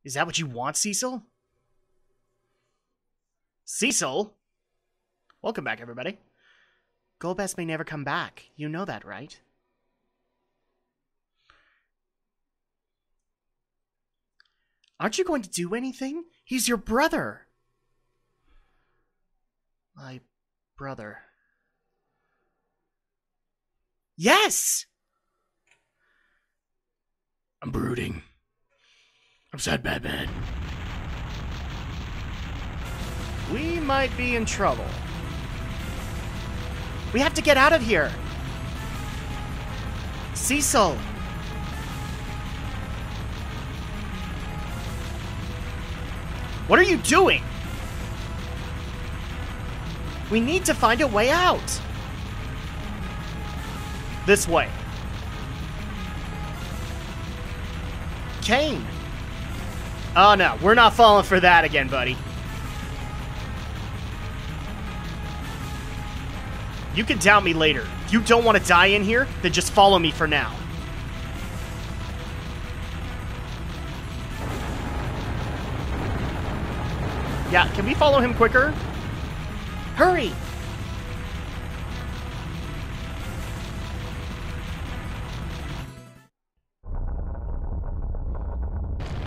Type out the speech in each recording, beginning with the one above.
Is that what you want, Cecil? Cecil? Welcome back, everybody. Golbez may never come back. You know that, right? Aren't you going to do anything? He's your brother. My brother. Yes! I'm brooding. I'm sad, bad. We might be in trouble. We have to get out of here. Cecil. What are you doing? We need to find a way out. This way. Kane. Oh no, we're not falling for that again, buddy. You can doubt me later. If you don't want to die in here, then just follow me for now. Yeah, can we follow him quicker? Hurry!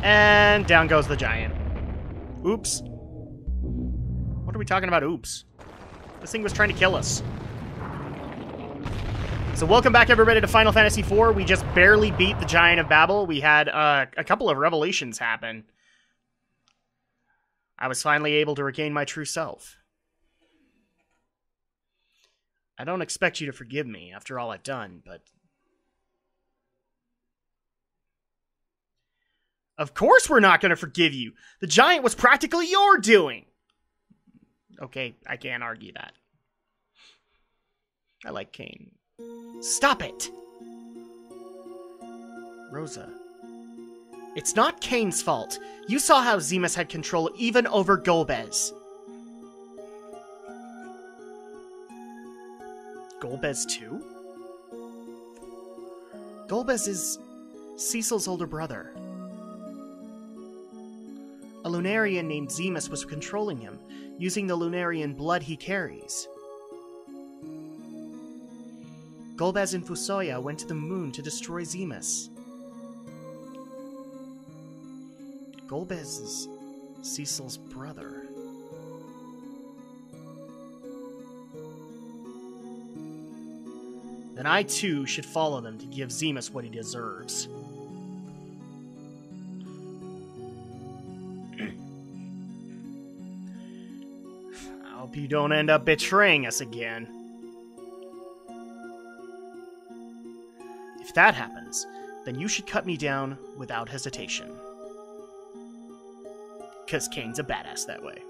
And down goes the giant. Oops. What are we talking about, oops? This thing was trying to kill us. So welcome back, everybody, to Final Fantasy IV. We just barely beat the Giant of Babel. We had a couple of revelations happen. I was finally able to regain my true self. I don't expect you to forgive me after all I've done, but... Of course we're not going to forgive you. The giant was practically your doing. Okay, I can't argue that. I like Kane. Stop it! Rosa. It's not Kane's fault. You saw how Zemus had control even over Golbez. Golbez too? Golbez is Cecil's older brother. A Lunarian named Zemus was controlling him, using the Lunarian blood he carries. Golbez and Fusoya went to the moon to destroy Zemus. Golbez is Cecil's brother. Then I too should follow them to give Zemus what he deserves. I hope you don't end up betraying us again. If that happens, then you should cut me down without hesitation. Because Kane's a badass that way.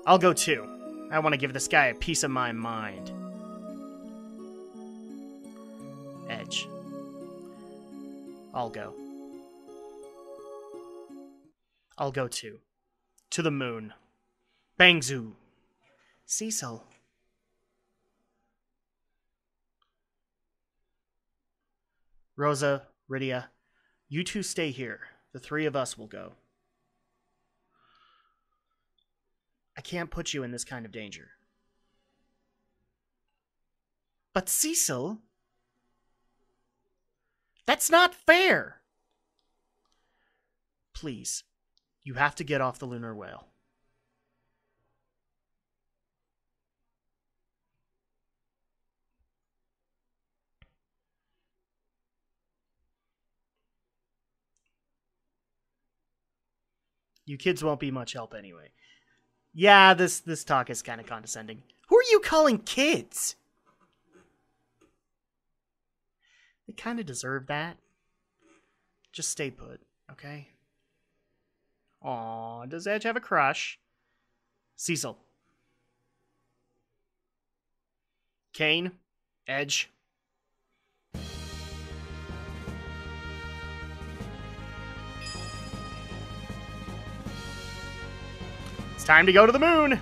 I'll go too. I want to give this guy a piece of my mind. Edge. I'll go. I'll go too. To the moon. Bangzoo. Cecil. Rosa, Rydia, you two stay here. The three of us will go. I can't put you in this kind of danger. But Cecil... That's not fair! Please, you have to get off the lunar whale. You kids won't be much help anyway. Yeah, this talk is kind of condescending. Who are you calling kids? They kind of deserve that. Just stay put, okay? Aw, does Edge have a crush? Cecil. Kane. Edge. Time to go to the moon!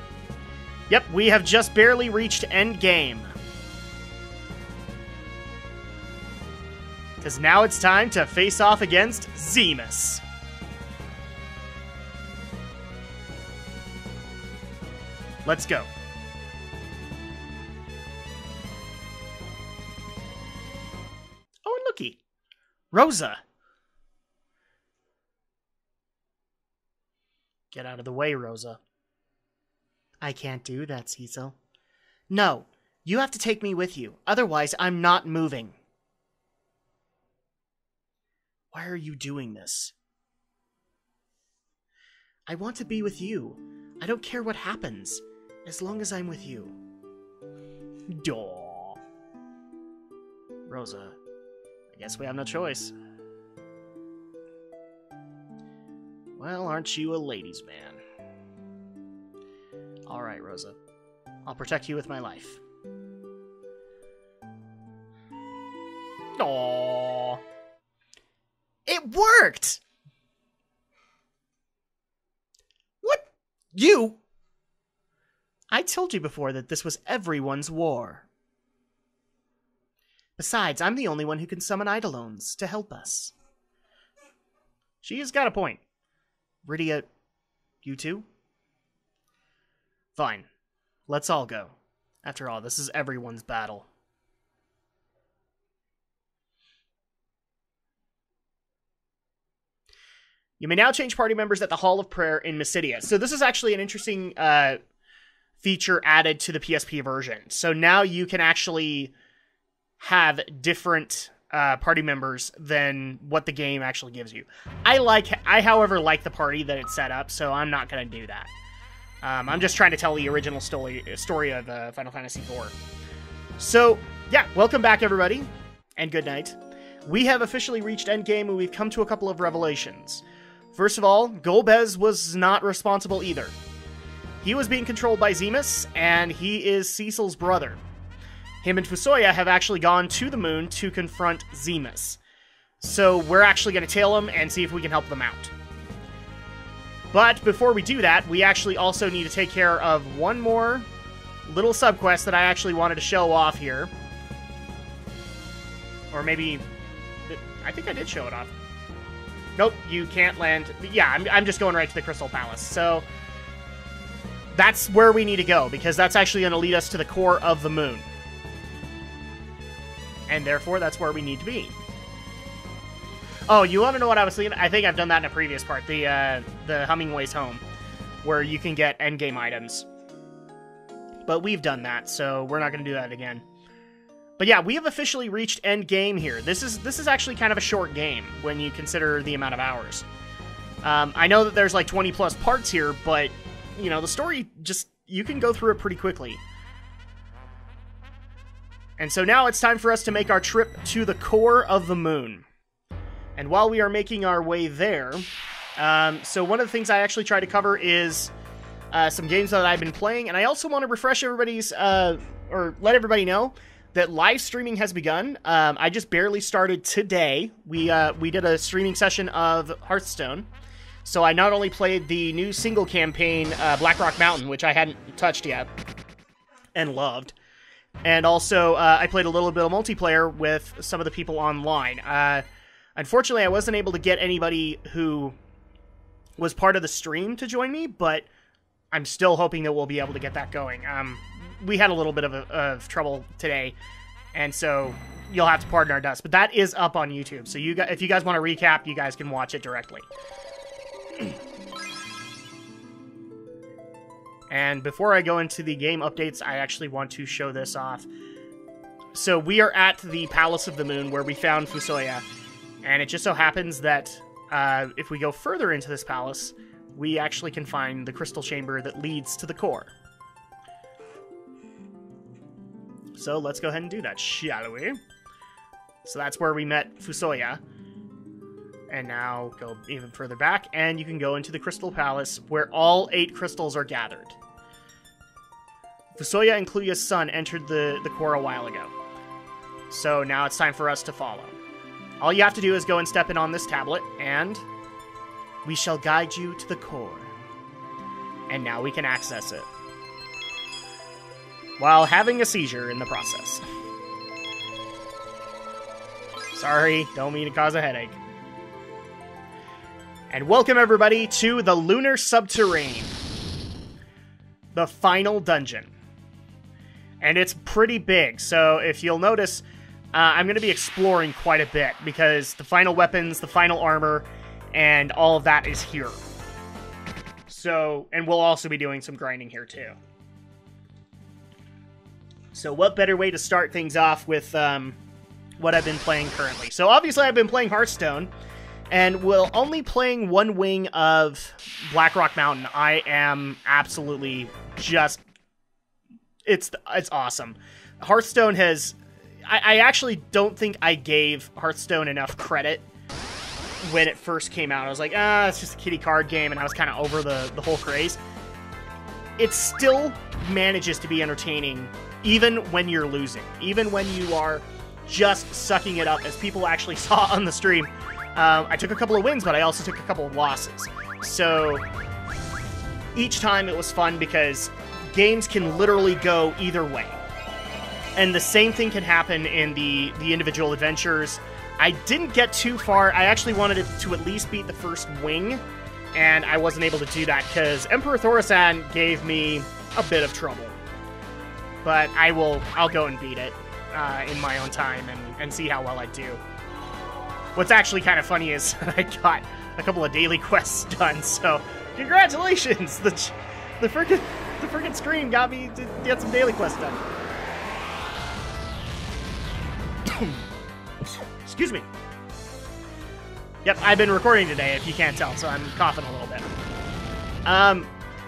Yep, we have just barely reached endgame. Because now it's time to face off against Zemus. Let's go. Oh, and looky. Rosa. Get out of the way, Rosa. I can't do that, Cecil. No, you have to take me with you. Otherwise, I'm not moving. Why are you doing this? I want to be with you. I don't care what happens, as long as I'm with you. Daw. Rosa, I guess we have no choice. Well, aren't you a ladies' man? Alright, Rosa. I'll protect you with my life. Aww. It worked! What? You? I told you before that this was everyone's war. Besides, I'm the only one who can summon Eidolons to help us. She has got a point. Rydia, you too? Fine. Let's all go. After all, this is everyone's battle. You may now change party members at the Hall of Prayer in Mysidia. So this is actually an interesting feature added to the PSP version. So now you can actually have different party members than what the game actually gives you. I, however, like the party that it's set up, so I'm not going to do that. I'm just trying to tell the original story of Final Fantasy IV. So, yeah, welcome back, everybody, and good night. We have officially reached endgame, and we've come to a couple of revelations. First of all, Golbez was not responsible either. He was being controlled by Zemus, and he is Cecil's brother. Him and Fusoya have actually gone to the moon to confront Zemus. So we're actually going to tail them and see if we can help them out. But before we do that, we actually also need to take care of one more little subquest that I actually wanted to show off here. Or maybe... I think I did show it off. Nope, you can't land... Yeah, I'm just going right to the Crystal Palace. So that's where we need to go, because that's actually going to lead us to the core of the moon. And therefore, that's where we need to be. Oh, you want to know what I was thinking? I think I've done that in a previous part, the Hummingway's Home, where you can get endgame items. But we've done that, so we're not going to do that again. But yeah, we have officially reached endgame here. This is actually kind of a short game when you consider the amount of hours. I know that there's like 20 plus parts here, but you know, the story just, you can go through it pretty quickly. And so now it's time for us to make our trip to the core of the moon. And while we are making our way there, so one of the things I actually try to cover is some games that I've been playing, and I also want to refresh everybody's, or let everybody know that live streaming has begun. I just barely started today. We did a streaming session of Hearthstone. So I not only played the new single campaign, Blackrock Mountain, which I hadn't touched yet, and loved, and also I played a little bit of multiplayer with some of the people online. Unfortunately, I wasn't able to get anybody who was part of the stream to join me, but I'm still hoping that we'll be able to get that going. We had a little bit of trouble today, and so you'll have to pardon our dust. But that is up on YouTube, so if you guys want to recap, you guys can watch it directly. And before I go into the game updates, I actually want to show this off. So we are at the Palace of the Moon, where we found Fusoya. And it just so happens that if we go further into this palace, we actually can find the crystal chamber that leads to the core. So let's go ahead and do that, shall we? So that's where we met Fusoya. And now go even further back, and you can go into the Crystal Palace, where all 8 crystals are gathered. Fusoya and Kluya's son entered the core a while ago. So now it's time for us to follow. All you have to do is go and step in on this tablet, and we shall guide you to the core. And now we can access it, while having a seizure in the process. Sorry, don't mean to cause a headache. And welcome everybody to the Lunar Subterrane. The final dungeon. And it's pretty big, so if you'll notice, I'm going to be exploring quite a bit, because the final weapons, the final armor, and all of that is here. So, and we'll also be doing some grinding here too. So what better way to start things off with what I've been playing currently. So obviously I've been playing Hearthstone, and while only playing one wing of Blackrock Mountain, I am absolutely just... It's awesome. Hearthstone has... I actually don't think I gave Hearthstone enough credit when it first came out. I was like, it's just a kiddie card game, and I was kind of over the whole craze. It still manages to be entertaining, even when you're losing. Even when you are just sucking it up, as people actually saw on the stream. I took a couple of wins, but I also took a couple of losses. So each time it was fun, because games can literally go either way. And the same thing can happen in the individual adventures. I didn't get too far. I actually wanted to at least beat the first wing, and I wasn't able to do that because Emperor Thorsan gave me a bit of trouble. But I'll go and beat it in my own time and see how well I do. What's actually kind of funny is I got a couple of daily quests done, so congratulations! The freaking stream got me to get some daily quests done. Excuse me. Yep, I've been recording today, if you can't tell, so I'm coughing a little bit.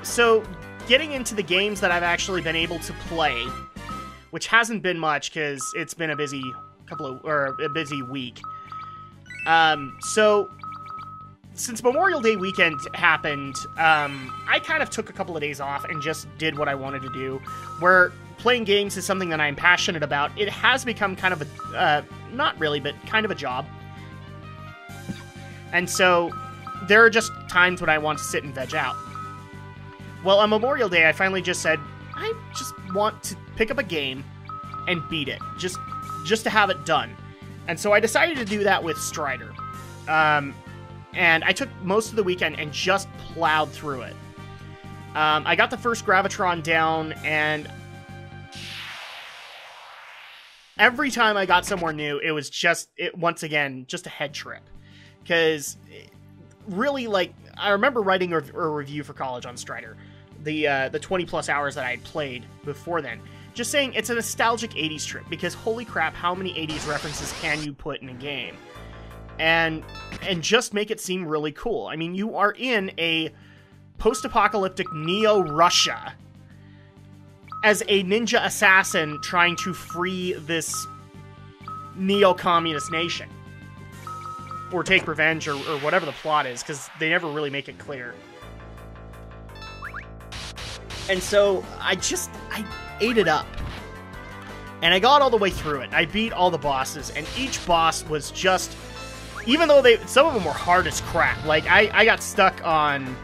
So getting into the games that I've actually been able to play, which hasn't been much because it's been a busy week. So since Memorial Day weekend happened, I kind of took a couple of days off and just did what I wanted to do. Where playing games is something that I'm passionate about, it has become kind of a, not really, but kind of a job. And so there are just times when I want to sit and veg out. Well, on Memorial Day, I finally just said, I just want to pick up a game and beat it, just to have it done. And so I decided to do that with Strider. And I took most of the weekend and just plowed through it. I got the first Gravitron down, and every time I got somewhere new, it was once again, just a head trip. Because, really, like, I remember writing a review for college on Strider, the 20-plus hours that I had played before then, just saying it's a nostalgic 80s trip, because holy crap, how many 80s references can you put in a game? And just make it seem really cool. I mean, you are in a post-apocalyptic Neo-Russia as a ninja assassin trying to free this neo-communist nation. Or take revenge, or whatever the plot is, because they never really make it clear. And so, I ate it up. And I got all the way through it. I beat all the bosses, and each boss was just... Even though some of them were hard as crap. Like, I got stuck on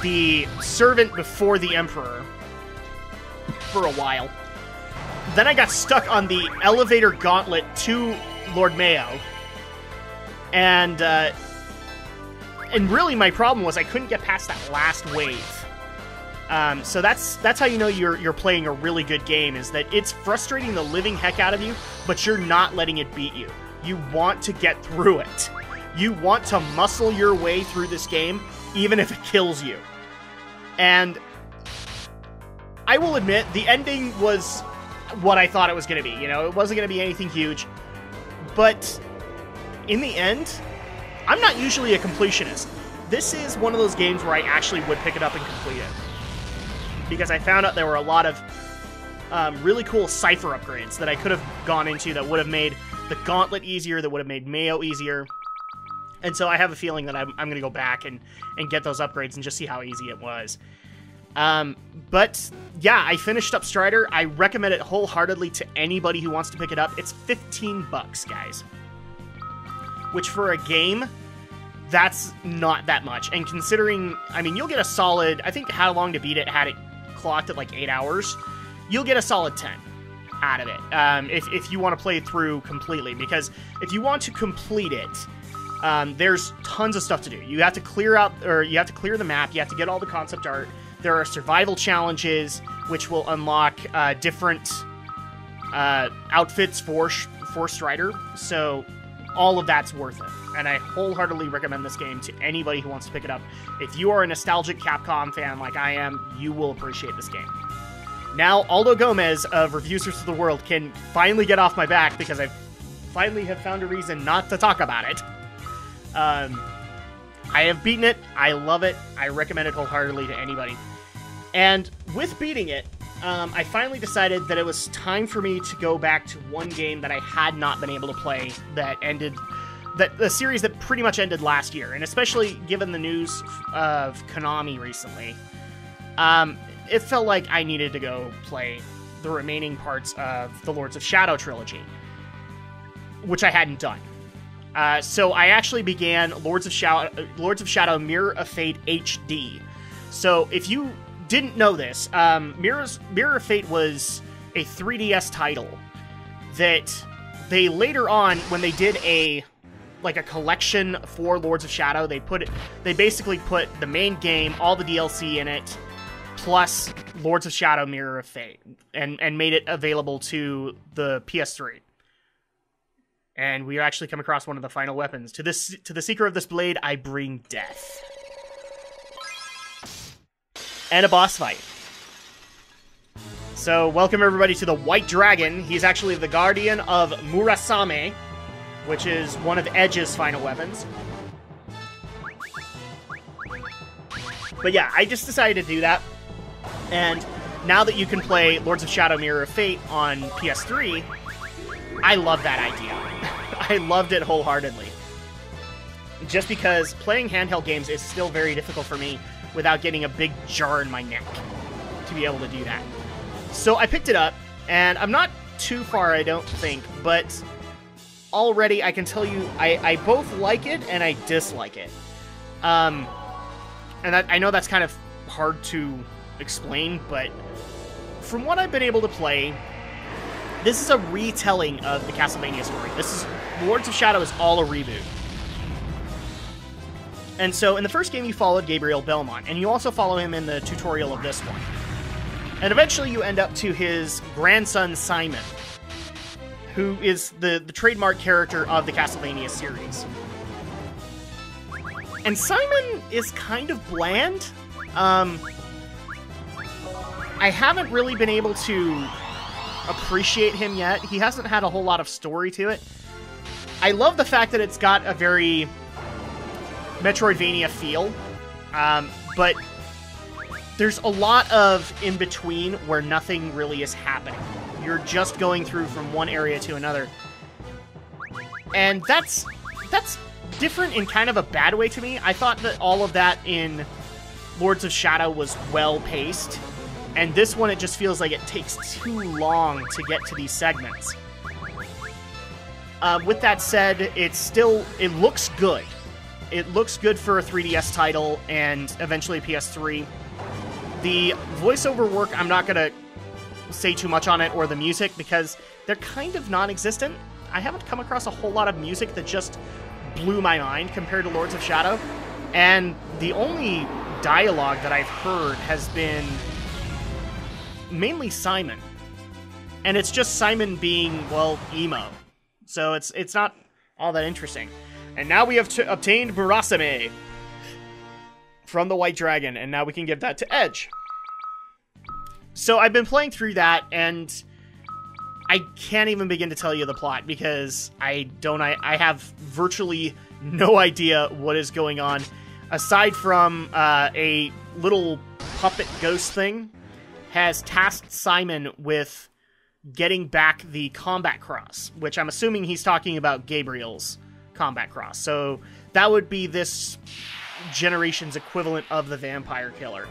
the servant before the Emperor for a while. Then I got stuck on the elevator gauntlet to Lord Mayo. And really my problem was I couldn't get past that last wave. So that's how you know you're playing a really good game, is that it's frustrating the living heck out of you, but you're not letting it beat you. You want to get through it. You want to muscle your way through this game, even if it kills you. And I will admit, the ending was what I thought it was going to be. You know, it wasn't going to be anything huge. But in the end, I'm not usually a completionist. This is one of those games where I actually would pick it up and complete it. Because I found out there were a lot of really cool cipher upgrades that I could have gone into that would have made the gauntlet easier, that would have made Mayo easier. And so I have a feeling that I'm going to go back and get those upgrades and just see how easy it was. But yeah, I finished up Strider. I recommend it wholeheartedly to anybody who wants to pick it up. It's $15, guys. Which for a game, that's not that much. And considering, I mean, you'll get a solid, I think How Long to Beat It had it clocked at like 8 hours. You'll get a solid 10. out of it if you want to play through completely, because if you want to complete it, there's tons of stuff to do. You have to clear out, or you have to clear the map, you have to get all the concept art. There are survival challenges, which will unlock different outfits for Strider, so all of that's worth it. And I wholeheartedly recommend this game to anybody who wants to pick it up. If you are a nostalgic Capcom fan like I am, you will appreciate this game. Now, Aldo Gomez of Reviewers of the World can finally get off my back, because I finally have found a reason not to talk about it. I have beaten it. I love it. I recommend it wholeheartedly to anybody. And with beating it, I finally decided that it was time for me to go back to one game that I had not been able to play that ended... the series that pretty much ended last year, and especially given the news of Konami recently, it felt like I needed to go play the remaining parts of the Lords of Shadow trilogy, which I hadn't done. So I actually began Lords of Shadow Mirror of Fate HD. So if you didn't know this, Mirror of Fate was a 3DS title that they later on, when they did a collection for Lords of Shadow, they basically put the main game, all the DLC in it, plus Lords of Shadow Mirror of Fate, and made it available to the PS3. And we actually come across one of the final weapons. To the seeker of this blade, I bring death. And a boss fight. So, welcome everybody to the White Dragon. He's actually the guardian of Murasame, which is one of Edge's final weapons. But yeah, I just decided to do that. And now that you can play Lords of Shadow Mirror of Fate on PS3, I love that idea. I loved it wholeheartedly. Just because playing handheld games is still very difficult for me without getting a big jar in my neck to be able to do that. So I picked it up, and I'm not too far, I don't think, but already I can tell you I both like it and I dislike it. And I know that's kind of hard to explain, but from what I've been able to play, this is a retelling of the Castlevania story. Lords of Shadow is all a reboot. And so in the first game you followed Gabriel Belmont, and you also follow him in the tutorial of this one. And eventually you end up to his grandson Simon, who is the trademark character of the Castlevania series. And Simon is kind of bland. I haven't really been able to appreciate him yet. He hasn't had a whole lot of story to it. I love the fact that it's got a very Metroidvania feel, but there's a lot of in-between where nothing really is happening. You're just going through from one area to another. And that's different in kind of a bad way to me. I thought that all of that in Lords of Shadow was well-paced, and this one it just feels like it takes too long to get to these segments. With that said, it looks good. It looks good for a 3DS title and eventually PS3. The voiceover work, I'm not going to say too much on it, or the music, because they're kind of non-existent. I haven't come across a whole lot of music that just blew my mind compared to Lords of Shadow. And the only dialogue that I've heard has been mainly Simon. And it's just Simon being, well, emo. So it's not all that interesting. And now we have obtained Murasame from the White Dragon, and now we can give that to Edge. So I've been playing through that, and I can't even begin to tell you the plot, because I have virtually no idea what is going on, aside from a little puppet ghost thing has tasked Simon with getting back the combat cross, which I'm assuming he's talking about Gabriel's combat cross. So that would be this generation's equivalent of the vampire killer.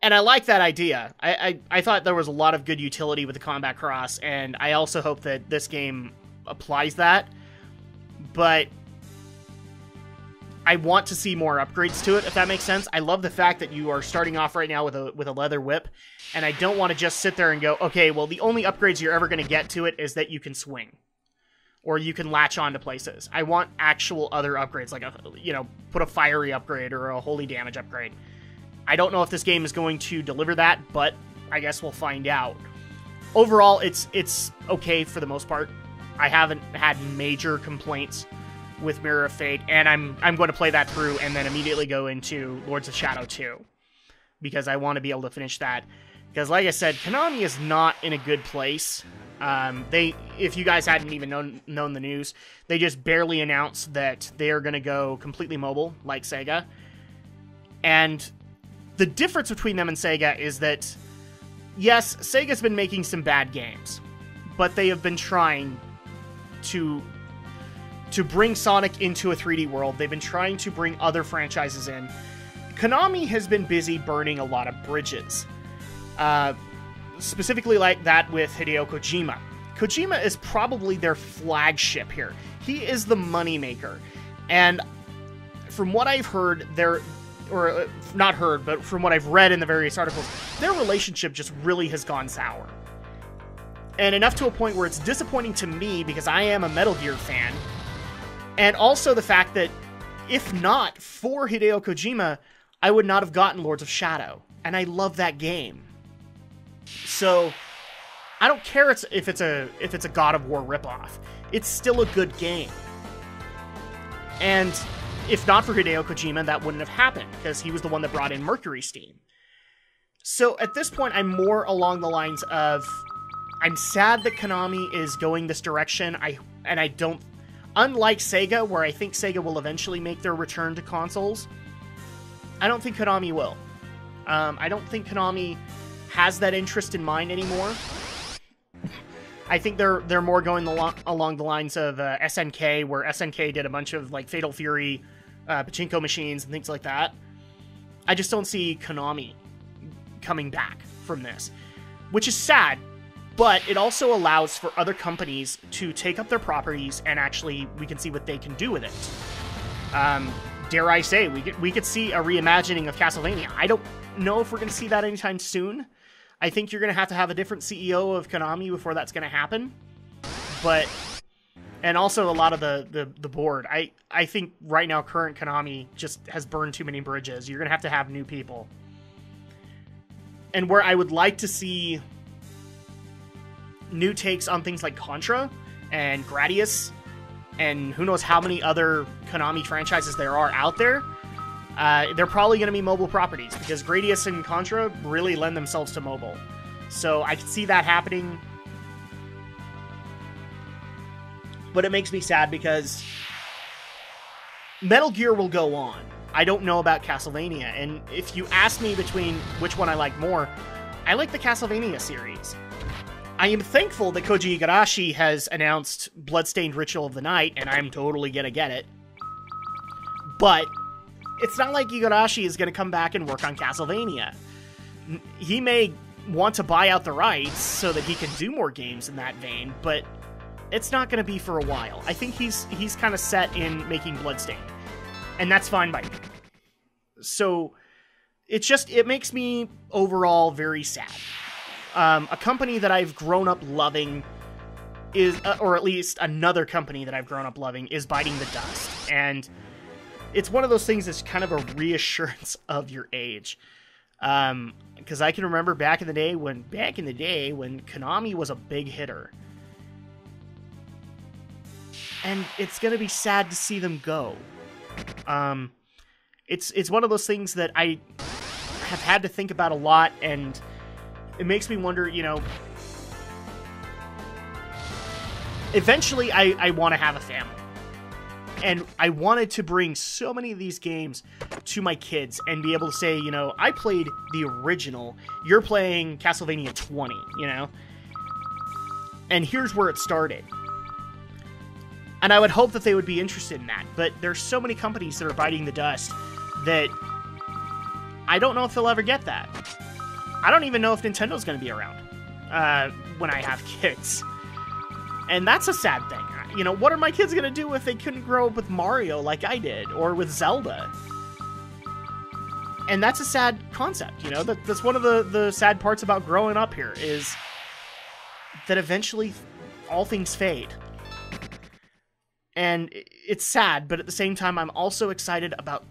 And I like that idea. I thought there was a lot of good utility with the combat cross, and I also hope that this game applies that. But I want to see more upgrades to it, if that makes sense. I love the fact that you are starting off right now with a leather whip, and I don't want to just sit there and go, okay, well, the only upgrades you're ever going to get to it is that you can swing, or you can latch on to places. I want actual other upgrades, like put a fiery upgrade or a holy damage upgrade. I don't know if this game is going to deliver that, but I guess we'll find out. Overall, it's okay for the most part. I haven't had major complaints with Mirror of Fate, and I'm going to play that through and then immediately go into Lords of Shadow 2, because I want to be able to finish that. Because like I said, Konami is not in a good place. If you guys hadn't even known the news, they just barely announced that they are going to go completely mobile, like Sega. And the difference between them and Sega is that, yes, Sega's been making some bad games, but they have been trying to bring Sonic into a 3D world. They've been trying to bring other franchises in. Konami has been busy burning a lot of bridges. Specifically like that with Hideo Kojima. Kojima is probably their flagship here. He is the moneymaker. And from what I've heard, not heard, but from what I've read in the various articles, their relationship just really has gone sour. And enough to a point where it's disappointing to me, because I am a Metal Gear fan. And also the fact that, if not for Hideo Kojima, I would not have gotten Lords of Shadow. And I love that game. So, I don't care if it's a God of War ripoff. It's still a good game. And if not for Hideo Kojima, that wouldn't have happened, because he was the one that brought in Mercury Steam. So, at this point, I'm more along the lines of, I'm sad that Konami is going this direction. Unlike Sega, where I think Sega will eventually make their return to consoles, I don't think Konami will. I don't think Konami has that interest in mind anymore. I think they're more going along the lines of SNK, where SNK did a bunch of like Fatal Fury, pachinko machines, and things like that. I just don't see Konami coming back from this, which is sad. But it also allows for other companies to take up their properties, and actually we can see what they can do with it. Dare I say, we could see a reimagining of Castlevania. I don't know if we're going to see that anytime soon. I think you're going to have a different CEO of Konami before that's going to happen. And also a lot of the board. I think right now current Konami just has burned too many bridges. You're going to have new people. And where I would like to see new takes on things like Contra and Gradius and who knows how many other Konami franchises there are out there, they're probably going to be mobile properties, because Gradius and Contra really lend themselves to mobile. So I can see that happening. But it makes me sad, because Metal Gear will go on. I don't know about Castlevania, and if you ask me between which one I like more, I like the Castlevania series. I am thankful that Koji Igarashi has announced Bloodstained Ritual of the Night, and I'm totally gonna get it. But it's not like Igarashi is gonna come back and work on Castlevania. He may want to buy out the rights so that he can do more games in that vein, but it's not gonna be for a while. I think he's kind of set in making Bloodstained, and that's fine by me. So it makes me overall very sad. A company that I've grown up loving is, or at least another company that I've grown up loving, is biting the dust. And it's one of those things that's kind of a reassurance of your age. Because I can remember back in the day when Konami was a big hitter. And it's going to be sad to see them go. It's one of those things that I have had to think about a lot, and it makes me wonder, eventually I want to have a family. And I wanted to bring so many of these games to my kids and be able to say, I played the original, you're playing Castlevania 20, And here's where it started. And I would hope that they would be interested in that. But there's so many companies that are biting the dust that I don't know if they'll ever get that. I don't even know if Nintendo's going to be around when I have kids. And that's a sad thing. You know, what are my kids gonna do if they couldn't grow up with Mario like I did, or with Zelda? And that's a sad concept, you know? That's one of the sad parts about growing up here, is that eventually all things fade. And it's sad, but at the same time, I'm also excited about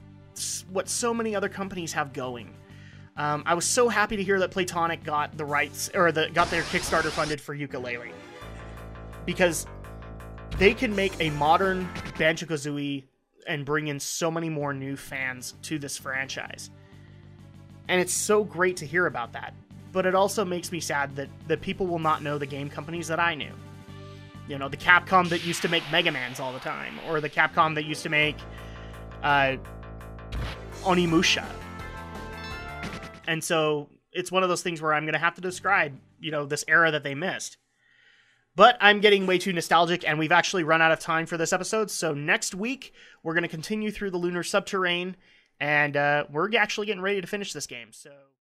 what so many other companies have going. I was so happy to hear that Playtonic got the rights, or got their Kickstarter funded for Yooka-Laylee, because they can make a modern Banjo-Kazooie and bring in so many more new fans to this franchise. And it's so great to hear about that. But it also makes me sad that people will not know the game companies that I knew. You know, the Capcom that used to make Mega Mans all the time, or the Capcom that used to make Onimusha. And so it's one of those things where I'm going to have to describe, you know, this era that they missed. But I'm getting way too nostalgic, and we've actually run out of time for this episode. So next week, we're going to continue through the Lunar Subterrane, and we're actually getting ready to finish this game. So...